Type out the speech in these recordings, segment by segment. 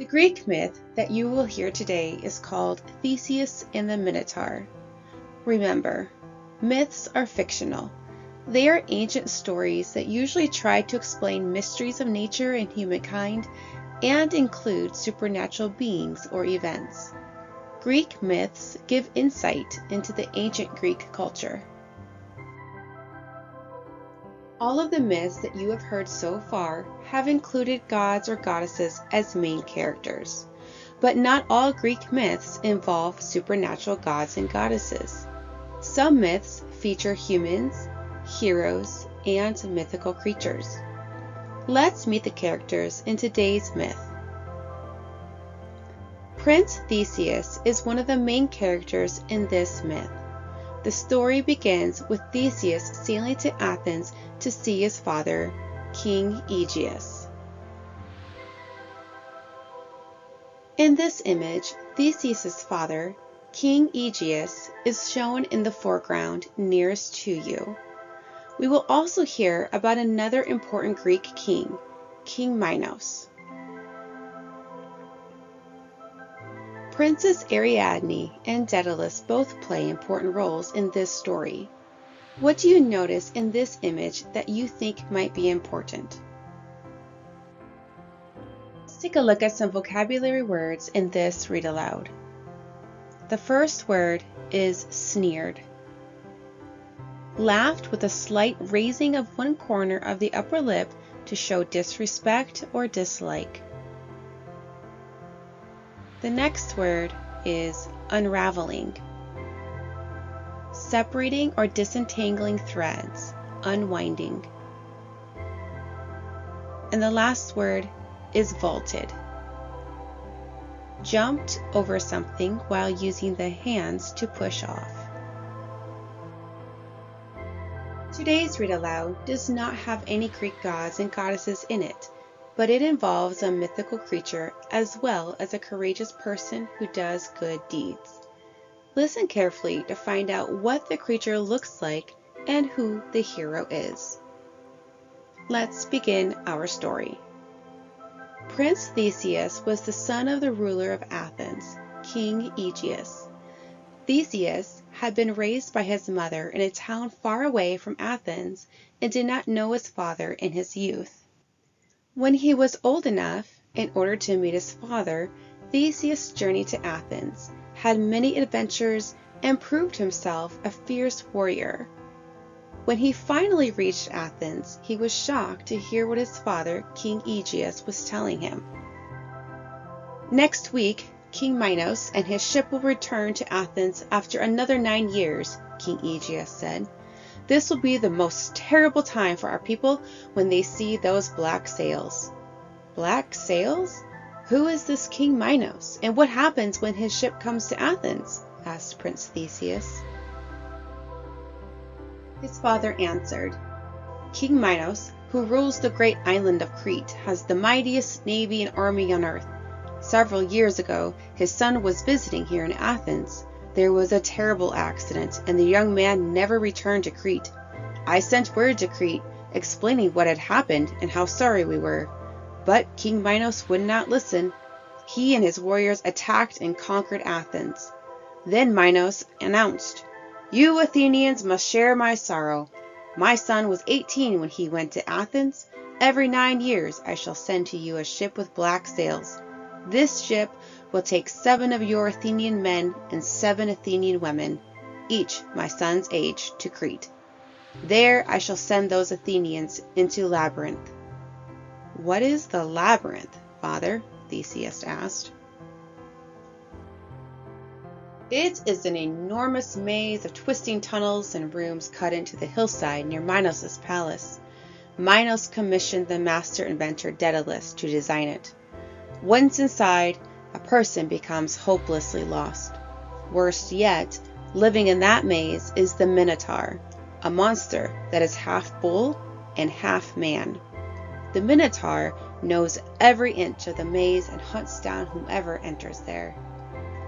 The Greek myth that you will hear today is called Theseus and the Minotaur. Remember, myths are fictional. They are ancient stories that usually try to explain mysteries of nature and humankind and include supernatural beings or events. Greek myths give insight into the ancient Greek culture. All of the myths that you have heard so far have included gods or goddesses as main characters, but not all Greek myths involve supernatural gods and goddesses. Some myths feature humans, heroes, and mythical creatures. Let's meet the characters in today's myth. Prince Theseus is one of the main characters in this myth. The story begins with Theseus sailing to Athens to see his father, King Aegeus. In this image, Theseus' father, King Aegeus, is shown in the foreground nearest to you. We will also hear about another important Greek king, King Minos. Princess Ariadne and Daedalus both play important roles in this story. What do you notice in this image that you think might be important? Let's take a look at some vocabulary words in this read aloud. The first word is sneered. Laughed with a slight raising of one corner of the upper lip to show disrespect or dislike. The next word is unraveling. Separating or disentangling threads, unwinding. And the last word is vaulted. Jumped over something while using the hands to push off. Today's read aloud does not have any Greek gods and goddesses in it, but it involves a mythical creature as well as a courageous person who does good deeds. Listen carefully to find out what the creature looks like and who the hero is. Let's begin our story. Prince Theseus was the son of the ruler of Athens, King Aegeus. Theseus had been raised by his mother in a town far away from Athens and did not know his father in his youth. When he was old enough, in order to meet his father, Theseus journeyed to Athens, had many adventures, and proved himself a fierce warrior. When he finally reached Athens, he was shocked to hear what his father, King Aegeus, was telling him. Next week, King Minos and his ship will return to Athens after another 9 years, King Aegeus said. This will be the most terrible time for our people when they see those black sails. Black sails? Who is this King Minos, and what happens when his ship comes to Athens? Asked Prince Theseus. His father answered, King Minos, who rules the great island of Crete, has the mightiest navy and army on earth. Several years ago, his son was visiting here in Athens. There was a terrible accident, and the young man never returned to Crete. I sent word to Crete, explaining what had happened and how sorry we were. But King Minos would not listen. He and his warriors attacked and conquered Athens. Then Minos announced, You Athenians must share my sorrow. My son was 18 when he went to Athens. Every 9 years I shall send to you a ship with black sails. This ship will take 7 of your Athenian men and 7 Athenian women, each my son's age, to Crete. There I shall send those Athenians into labyrinth. What is the labyrinth, father? Theseus asked. It is an enormous maze of twisting tunnels and rooms cut into the hillside near Minos' palace. Minos commissioned the master inventor Daedalus to design it. Once inside, a person becomes hopelessly lost. Worse yet, living in that maze is the Minotaur, a monster that is half bull and half man. The Minotaur knows every inch of the maze and hunts down whomever enters there.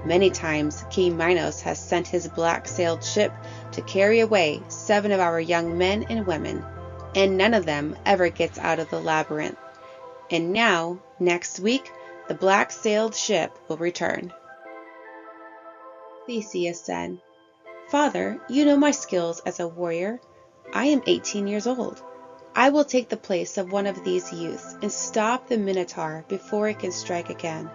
Many times King Minos has sent his black-sailed ship to carry away 7 of our young men and women, and none of them ever gets out of the labyrinth. And now, next week, the black-sailed ship will return. Theseus said, "Father, you know my skills as a warrior. I am 18 years old. I will take the place of one of these youths and stop the Minotaur before it can strike again."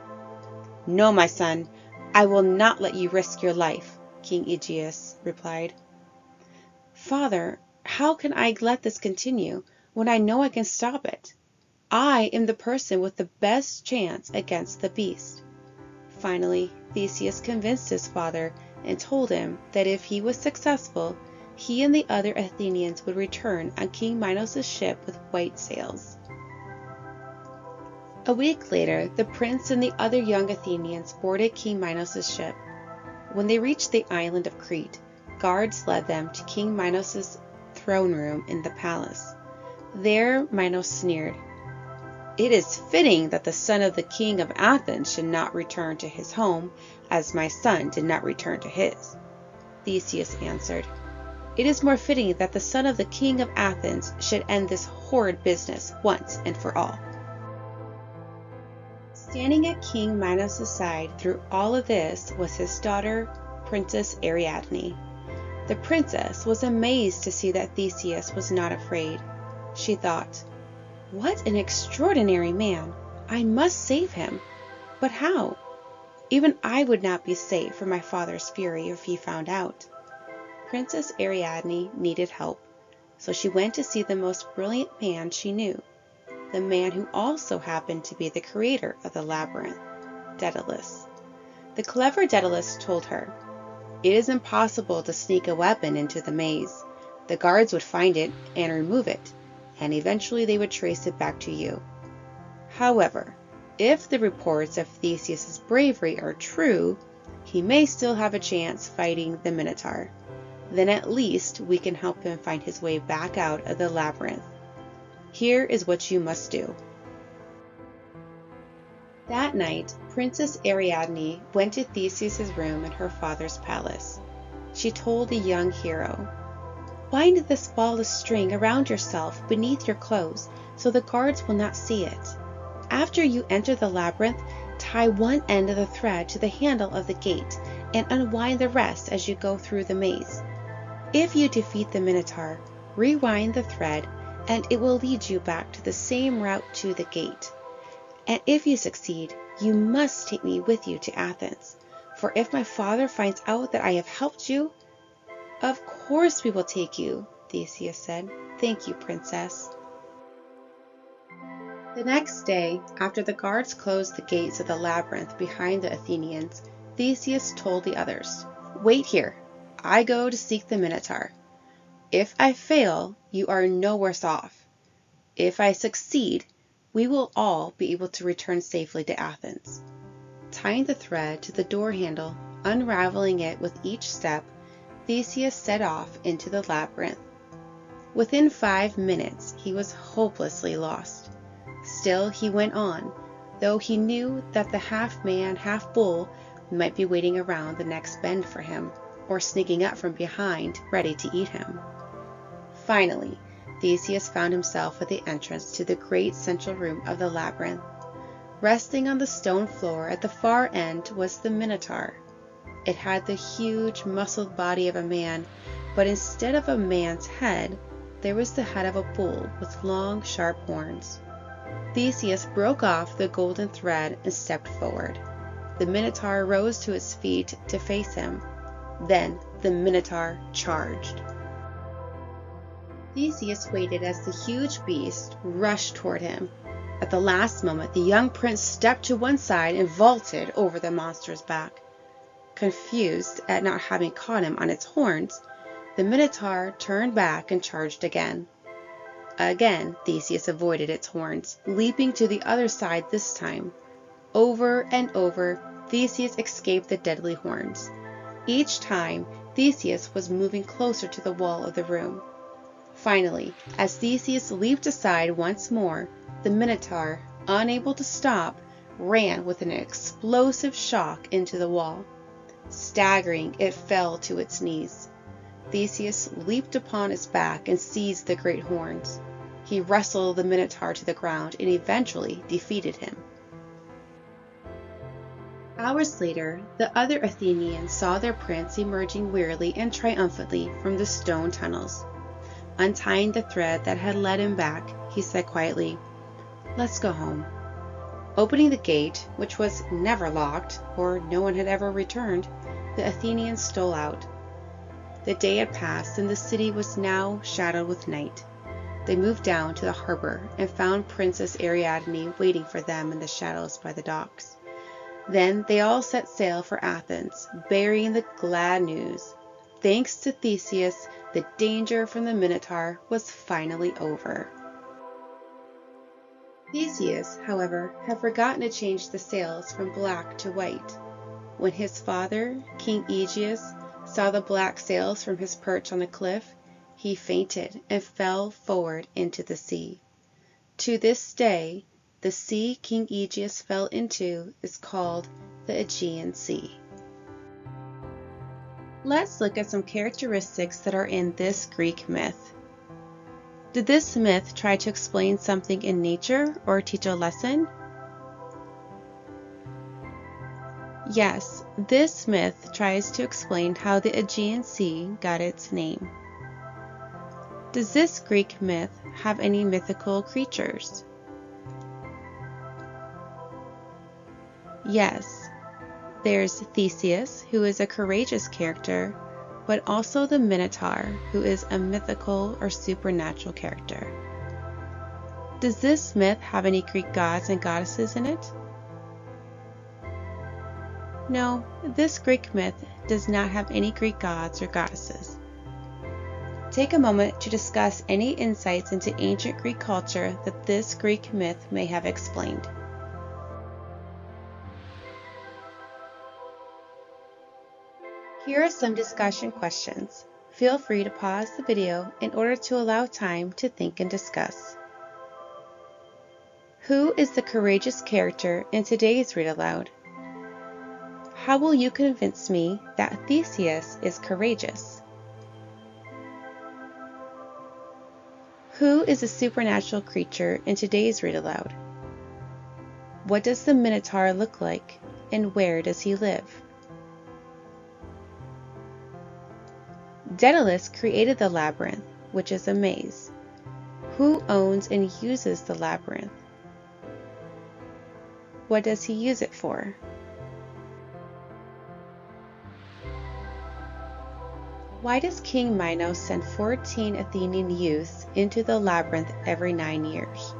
"No, my son, I will not let you risk your life," King Aegeus replied. "Father, how can I let this continue when I know I can stop it? I am the person with the best chance against the beast." Finally, Theseus convinced his father and told him that if he was successful, he and the other Athenians would return on King Minos' ship with white sails. A week later, the prince and the other young Athenians boarded King Minos' ship. When they reached the island of Crete, guards led them to King Minos' throne room in the palace. There, Minos sneered, "It is fitting that the son of the king of Athens should not return to his home, as my son did not return to his." Theseus answered, "It is more fitting that the son of the king of Athens should end this horrid business once and for all." Standing at King Minos' side through all of this was his daughter, Princess Ariadne. The princess was amazed to see that Theseus was not afraid. She thought, "What an extraordinary man! I must save him. But how? Even I would not be safe from my father's fury if he found out." Princess Ariadne needed help, so she went to see the most brilliant man she knew, the man who also happened to be the creator of the labyrinth, Daedalus. The clever Daedalus told her, "It is impossible to sneak a weapon into the maze. The guards would find it and remove it, and eventually they would trace it back to you. However, if the reports of Theseus' bravery are true, he may still have a chance fighting the Minotaur. Then at least we can help him find his way back out of the labyrinth. Here is what you must do." That night, Princess Ariadne went to Theseus' room in her father's palace. She told the young hero, "Wind this ball of string around yourself beneath your clothes so the guards will not see it. After you enter the labyrinth, tie one end of the thread to the handle of the gate and unwind the rest as you go through the maze. If you defeat the Minotaur, rewind the thread and it will lead you back to the same route to the gate. And if you succeed, you must take me with you to Athens, for if my father finds out that I have helped you—" "Of course we will take you," Theseus said. "Thank you, princess." The next day, after the guards closed the gates of the labyrinth behind the Athenians, Theseus told the others, "Wait here. I go to seek the Minotaur. If I fail, you are no worse off. If I succeed, we will all be able to return safely to Athens." Tying the thread to the door handle, unraveling it with each step, Theseus set off into the labyrinth. Within 5 minutes, he was hopelessly lost. Still he went on, though he knew that the half-man, half-bull might be waiting around the next bend for him, or sneaking up from behind, ready to eat him. Finally, Theseus found himself at the entrance to the great central room of the labyrinth. Resting on the stone floor at the far end was the Minotaur. It had the huge, muscled body of a man, but instead of a man's head, there was the head of a bull with long, sharp horns. Theseus broke off the golden thread and stepped forward. The Minotaur rose to its feet to face him. Then the Minotaur charged. Theseus waited as the huge beast rushed toward him. At the last moment, the young prince stepped to one side and vaulted over the monster's back. Confused at not having caught him on its horns, the Minotaur turned back and charged again. Again, Theseus avoided its horns, leaping to the other side this time. Over and over, Theseus escaped the deadly horns. Each time, Theseus was moving closer to the wall of the room. Finally, as Theseus leaped aside once more, the Minotaur, unable to stop, ran with an explosive shock into the wall. Staggering, it fell to its knees. Theseus leaped upon its back and seized the great horns. He wrestled the Minotaur to the ground and eventually defeated him. Hours later, the other Athenians saw their prince emerging wearily and triumphantly from the stone tunnels. Untying the thread that had led him back, he said quietly, "Let's go home." Opening the gate, which was never locked, for no one had ever returned, the Athenians stole out. The day had passed, and the city was now shadowed with night. They moved down to the harbor and found Princess Ariadne waiting for them in the shadows by the docks. Then they all set sail for Athens, bearing the glad news. Thanks to Theseus, the danger from the Minotaur was finally over. Theseus, however, had forgotten to change the sails from black to white. When his father, King Aegeus, saw the black sails from his perch on the cliff, he fainted and fell forward into the sea. To this day, the sea King Aegeus fell into is called the Aegean Sea. Let's look at some characteristics that are in this Greek myth. Did this myth try to explain something in nature or teach a lesson? Yes, this myth tries to explain how the Aegean Sea got its name. Does this Greek myth have any mythical creatures? Yes, there's Theseus, who is a courageous character, but also the Minotaur, who is a mythical or supernatural character. Does this myth have any Greek gods and goddesses in it? No, this Greek myth does not have any Greek gods or goddesses. Take a moment to discuss any insights into ancient Greek culture that this Greek myth may have explained. Here are some discussion questions. Feel free to pause the video in order to allow time to think and discuss. Who is the courageous character in today's Read Aloud? How will you convince me that Theseus is courageous? Who is a supernatural creature in today's Read Aloud? What does the Minotaur look like, and where does he live? Daedalus created the labyrinth, which is a maze. Who owns and uses the labyrinth? What does he use it for? Why does King Minos send 14 Athenian youths into the labyrinth every 9 years?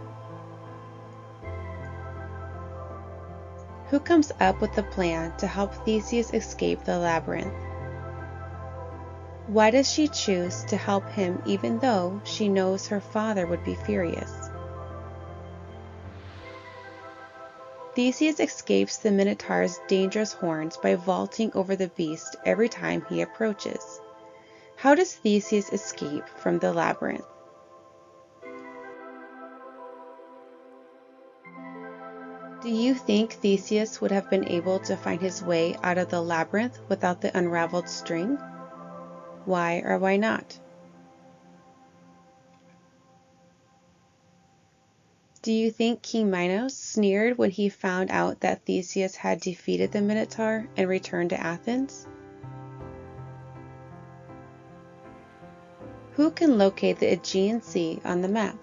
Who comes up with the plan to help Theseus escape the labyrinth? Why does she choose to help him even though she knows her father would be furious? Theseus escapes the Minotaur's dangerous horns by vaulting over the beast every time he approaches. How does Theseus escape from the labyrinth? Do you think Theseus would have been able to find his way out of the labyrinth without the unraveled string? Why or why not? Do you think King Minos sneered when he found out that Theseus had defeated the Minotaur and returned to Athens? Who can locate the Aegean Sea on the map?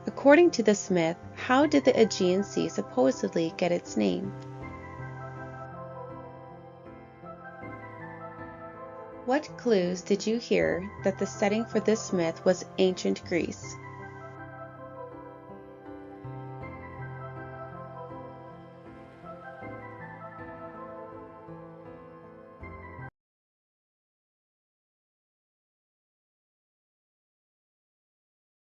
According to this myth, how did the Aegean Sea supposedly get its name? What clues did you hear that the setting for this myth was ancient Greece?